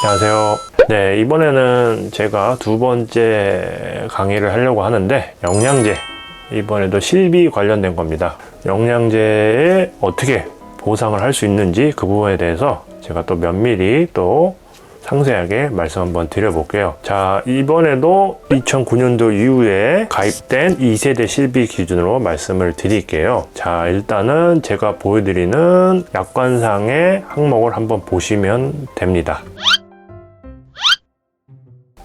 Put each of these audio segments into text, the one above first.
안녕하세요. 네, 이번에는 제가 두 번째 강의를 하려고 하는데 영양제, 이번에도 실비 관련된 겁니다. 영양제에 어떻게 보상을 할 수 있는지 그 부분에 대해서 제가 또 면밀히 또 상세하게 말씀 한번 드려볼게요. 자, 이번에도 2009년도 이후에 가입된 2세대 실비 기준으로 말씀을 드릴게요. 자, 일단은 제가 보여드리는 약관상의 항목을 한번 보시면 됩니다.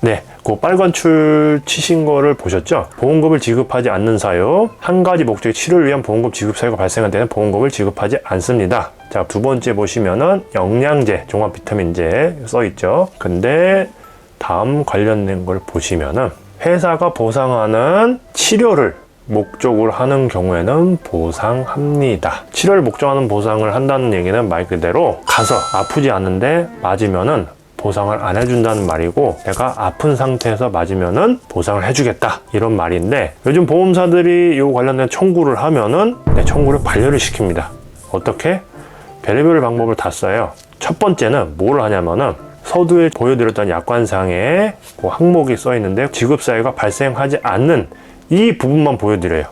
네, 그 빨간 줄 치신 거를 보셨죠? 보험금을 지급하지 않는 사유, 한 가지 목적의 치료를 위한 보험금 지급 사유가 발생한 데는 보험금을 지급하지 않습니다. 자, 두 번째 보시면은 영양제, 종합 비타민제 써 있죠. 근데 다음 관련된 걸 보시면은 회사가 보상하는 치료를 목적으로 하는 경우에는 보상합니다. 치료를 목적으로 하는 보상을 한다는 얘기는 말 그대로 가서 아프지 않은데 맞으면은 보상을 안 해준다는 말이고, 내가 아픈 상태에서 맞으면은 보상을 해주겠다 이런 말인데, 요즘 보험사들이 이 관련된 청구를 하면은 청구를 반려를 시킵니다. 어떻게? 별의별 방법을 다 써요. 첫 번째는 뭘 하냐면은 서두에 보여드렸던 약관상에 그 항목이 써 있는데 지급 사유가 발생하지 않는 이 부분만 보여드려요.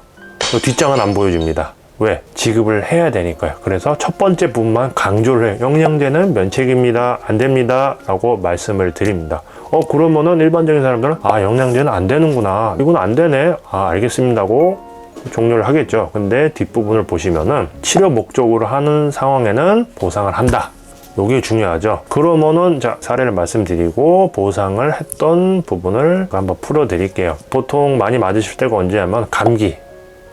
뒷장은 안 보여줍니다. 왜? 지급을 해야 되니까요. 그래서 첫 번째 부분만 강조를 해요. 영양제는 면책입니다. 안 됩니다. 라고 말씀을 드립니다. 그러면은 일반적인 사람들은 영양제는 안 되는구나. 이건 안 되네. 알겠습니다. 하고 종료를 하겠죠. 근데 뒷부분을 보시면은 치료 목적으로 하는 상황에는 보상을 한다. 이게 중요하죠. 그러면은 자, 사례를 말씀드리고 보상을 했던 부분을 한번 풀어 드릴게요. 보통 많이 맞으실 때가 언제냐면 감기,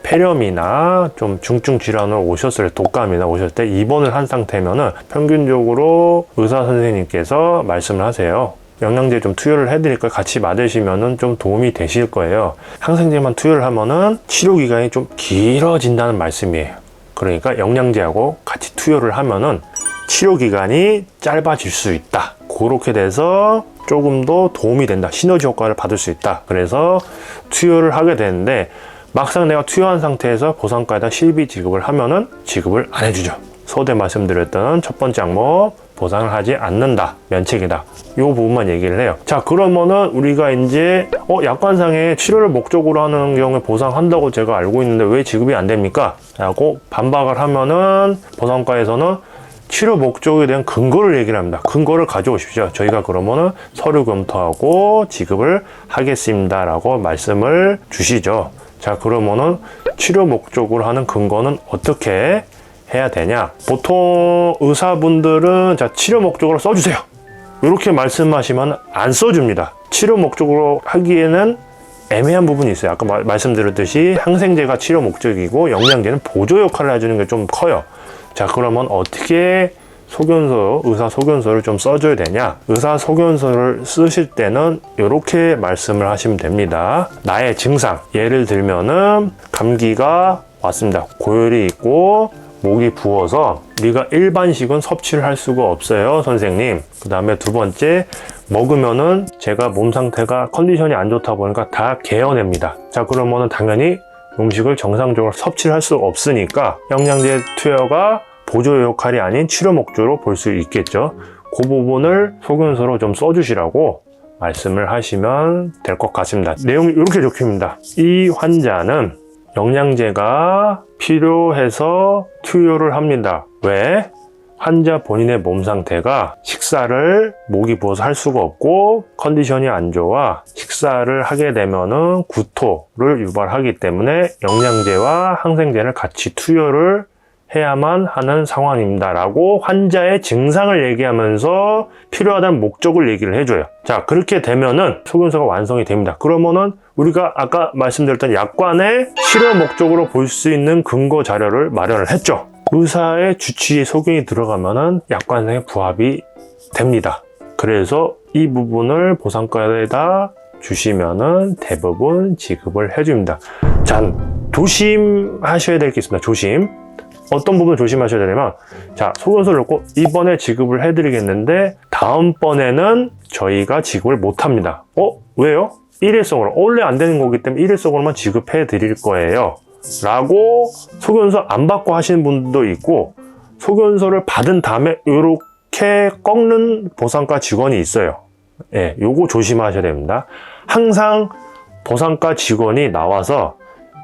폐렴이나 좀 중증 질환으로 오셨을 때, 독감이나 오셨을 때 입원을 한 상태면은 평균적으로 의사 선생님께서 말씀을 하세요. 영양제 좀 투여를 해드릴까요? 같이 맞으시면은 좀 도움이 되실 거예요. 항생제만 투여를 하면은 치료 기간이 좀 길어진다는 말씀이에요. 그러니까 영양제하고 같이 투여를 하면은 치료 기간이 짧아질 수 있다. 그렇게 돼서 조금 더 도움이 된다. 시너지 효과를 받을 수 있다. 그래서 투여를 하게 되는데, 막상 내가 투여한 상태에서 보상가에다 실비 지급을 하면은 지급을 안 해주죠. 서두에 말씀드렸던 첫 번째 항목, 보상을 하지 않는다, 면책이다. 이 부분만 얘기를 해요. 자, 그러면은 우리가 이제 약관상에 치료를 목적으로 하는 경우에 보상한다고 제가 알고 있는데 왜 지급이 안 됩니까? 라고 반박을 하면은 보상가에서는 치료 목적에 대한 근거를 얘기를 합니다. 근거를 가져오십시오. 저희가 그러면은 서류 검토하고 지급을 하겠습니다. 라고 말씀을 주시죠. 자, 그러면은 치료 목적으로 하는 근거는 어떻게 해야 되냐? 보통 의사분들은 자, 치료 목적으로 써주세요. 이렇게 말씀하시면 안 써줍니다. 치료 목적으로 하기에는 애매한 부분이 있어요. 아까 말씀드렸듯이 항생제가 치료 목적이고 영양제는 보조 역할을 해주는 게 좀 커요. 자, 그러면 어떻게 의사 소견서를 좀 써줘야 되냐? 의사 소견서를 쓰실 때는 이렇게 말씀을 하시면 됩니다. 나의 증상, 예를 들면은 감기가 왔습니다. 고열이 있고 목이 부어서 우리가 일반식은 섭취를 할 수가 없어요, 선생님. 그 다음에 두 번째, 먹으면은 제가 몸 상태가 컨디션이 안 좋다 보니까 다 개어냅니다. 자, 그러면은 당연히 음식을 정상적으로 섭취를 할 수가 없으니까 영양제 투여가 보조 역할이 아닌 치료 목적으로 볼 수 있겠죠. 그 부분을 소견서로 좀 써주시라고 말씀을 하시면 될 것 같습니다. 내용이 이렇게 적힙니다. 이 환자는 영양제가 필요해서 투여를 합니다. 왜? 환자 본인의 몸 상태가 식사를 목이 부어서 할 수가 없고 컨디션이 안 좋아 식사를 하게 되면은 구토를 유발하기 때문에 영양제와 항생제를 같이 투여를 해야만 하는 상황입니다. 라고 환자의 증상을 얘기하면서 필요하다는 목적을 얘기를 해줘요. 자, 그렇게 되면은 소견서가 완성이 됩니다. 그러면은 우리가 아까 말씀드렸던 약관의 치료 목적으로 볼 수 있는 근거 자료를 마련을 했죠. 의사의 주치의 소견이 들어가면은 약관상에 부합이 됩니다. 그래서 이 부분을 보상가에다 주시면은 대부분 지급을 해줍니다. 자, 조심하셔야 될 게 있습니다. 조심. 어떤 부분 조심하셔야 되냐면, 자, 소견서를 넣고 이번에 지급을 해드리겠는데 다음번에는 저희가 지급을 못합니다. 왜요? 일회성으로. 원래 안 되는 거기 때문에 일회성으로만 지급해 드릴 거예요. 라고 소견서 안 받고 하시는 분도 있고, 소견서를 받은 다음에 이렇게 꺾는 보상과 직원이 있어요. 예, 요거 조심하셔야 됩니다. 항상 보상과 직원이 나와서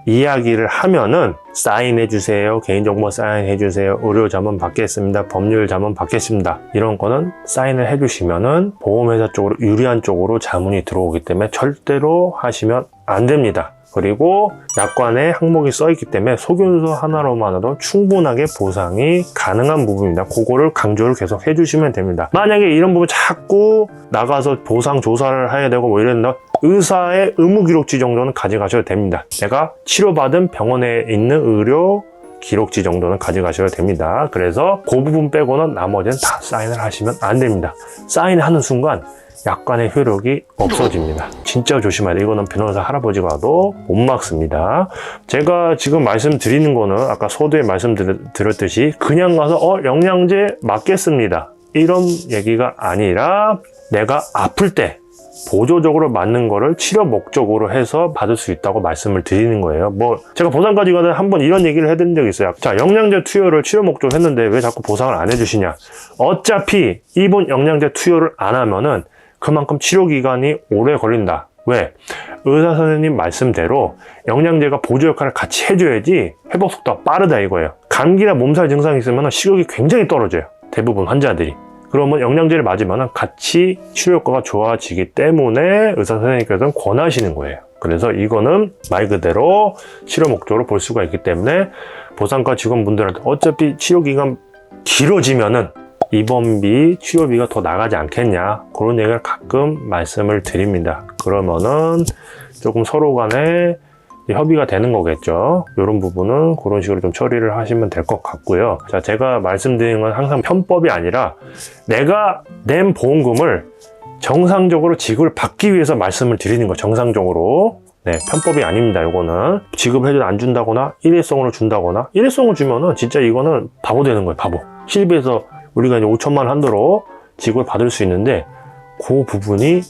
이야기를 하면은 사인해 주세요. 개인정보 사인해 주세요. 의료 자문 받겠습니다. 법률 자문 받겠습니다. 이런 거는 사인을 해 주시면은 보험회사 쪽으로 유리한 쪽으로 자문이 들어오기 때문에 절대로 하시면 안 됩니다. 그리고 약관에 항목이 써 있기 때문에 소견서 하나로만으로 충분하게 보상이 가능한 부분입니다. 그거를 강조를 계속 해주시면 됩니다. 만약에 이런 부분 자꾸 나가서 보상 조사를 해야 되고 뭐 이랬나, 의사의 의무기록지 정도는 가져가셔도 됩니다. 내가 치료받은 병원에 있는 의료 기록지 정도는 가져가셔도 됩니다. 그래서 그 부분 빼고는 나머지는 다 사인을 하시면 안 됩니다. 사인하는 순간 약관의 효력이 없어집니다. 진짜 조심해야 돼요. 이거는 변호사 할아버지가 와도 못 막습니다. 제가 지금 말씀드리는 거는 아까 서두에 말씀드렸듯이 그냥 가서 영양제 맞겠습니다, 이런 얘기가 아니라 내가 아플 때 보조적으로 맞는 거를 치료 목적으로 해서 받을 수 있다고 말씀을 드리는 거예요. 뭐 제가 보상까지 가서 한번 이런 얘기를 해드린 적이 있어요. 자, 영양제 투여를 치료 목적으로 했는데 왜 자꾸 보상을 안 해주시냐. 어차피 이번 영양제 투여를 안 하면은 그만큼 치료 기간이 오래 걸린다. 왜? 의사 선생님 말씀대로 영양제가 보조 역할을 같이 해줘야지 회복 속도가 빠르다 이거예요. 감기나 몸살 증상이 있으면 시력이 굉장히 떨어져요. 대부분 환자들이. 그러면 영양제를 맞으면 같이 치료 효과가 좋아지기 때문에 의사 선생님께서는 권하시는 거예요. 그래서 이거는 말 그대로 치료 목적으로 볼 수가 있기 때문에 보상과 직원분들한테 어차피 치료 기간 길어지면은 입원비, 치료비가 더 나가지 않겠냐, 그런 얘기를 가끔 말씀을 드립니다. 그러면은 조금 서로 간에 협의가 되는 거겠죠. 이런 부분은 그런 식으로 좀 처리를 하시면 될 것 같고요. 자, 제가 말씀드리는 건 항상 편법이 아니라 내가 낸 보험금을 정상적으로 지급을 받기 위해서 말씀을 드리는 거, 정상적으로. 네, 편법이 아닙니다. 이거는 지급을 해도 안 준다거나 일회성으로 준다거나, 일회성으로 주면은 진짜 이거는 바보 되는 거예요. 바보. 실비에서 우리가 이제 5천만 원 한도로 지급을 받을 수 있는데 그 부분이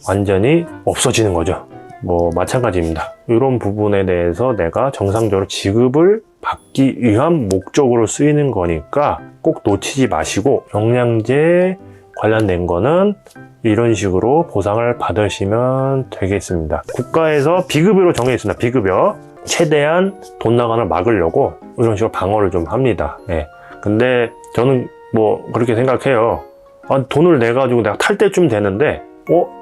완전히 없어지는 거죠. 뭐 마찬가지입니다. 이런 부분에 대해서 내가 정상적으로 지급을 받기 위한 목적으로 쓰이는 거니까 꼭 놓치지 마시고, 영양제 관련된 거는 이런 식으로 보상을 받으시면 되겠습니다. 국가에서 비급여로 정해 있습니다. 비급여. 최대한 돈 나가는 막으려고 이런 식으로 방어를 좀 합니다. 네. 근데 저는 뭐 그렇게 생각해요. 돈을 내가지고 내가 탈 때쯤 되는데 뭐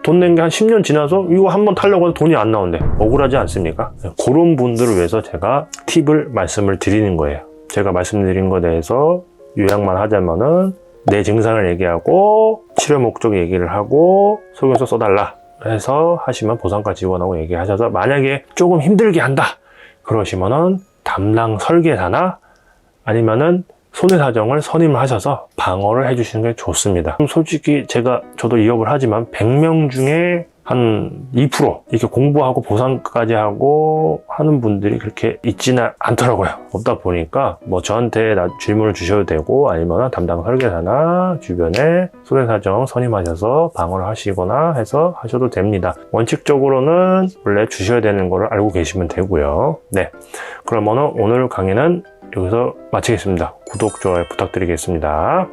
돈 낸 게 한 10년 지나서 이거 한번 타려고 해도 돈이 안 나오는데 억울하지 않습니까? 그런 분들을 위해서 제가 팁을 말씀을 드리는 거예요. 제가 말씀드린 것에 대해서 요약만 하자면은 내 증상을 얘기하고 치료 목적 얘기를 하고 소견서 써달라 해서 하시면 보상과 지원하고 얘기하셔서, 만약에 조금 힘들게 한다 그러시면은 담당 설계사나 아니면은 손해사정을 선임을 하셔서 방어를 해주시는 게 좋습니다. 솔직히 저도 이업을 하지만 100명 중에 한 2% 이렇게 공부하고 보상까지 하고 하는 분들이 그렇게 있지는 않더라고요. 없다 보니까 뭐 저한테 질문을 주셔도 되고, 아니면 담당 설계사나 주변에 손해사정 선임하셔서 방어를 하시거나 해서 하셔도 됩니다. 원칙적으로는 원래 주셔야 되는 거를 알고 계시면 되고요. 네, 그러면 오늘 강의는 여기서 마치겠습니다. 구독, 좋아요 부탁드리겠습니다.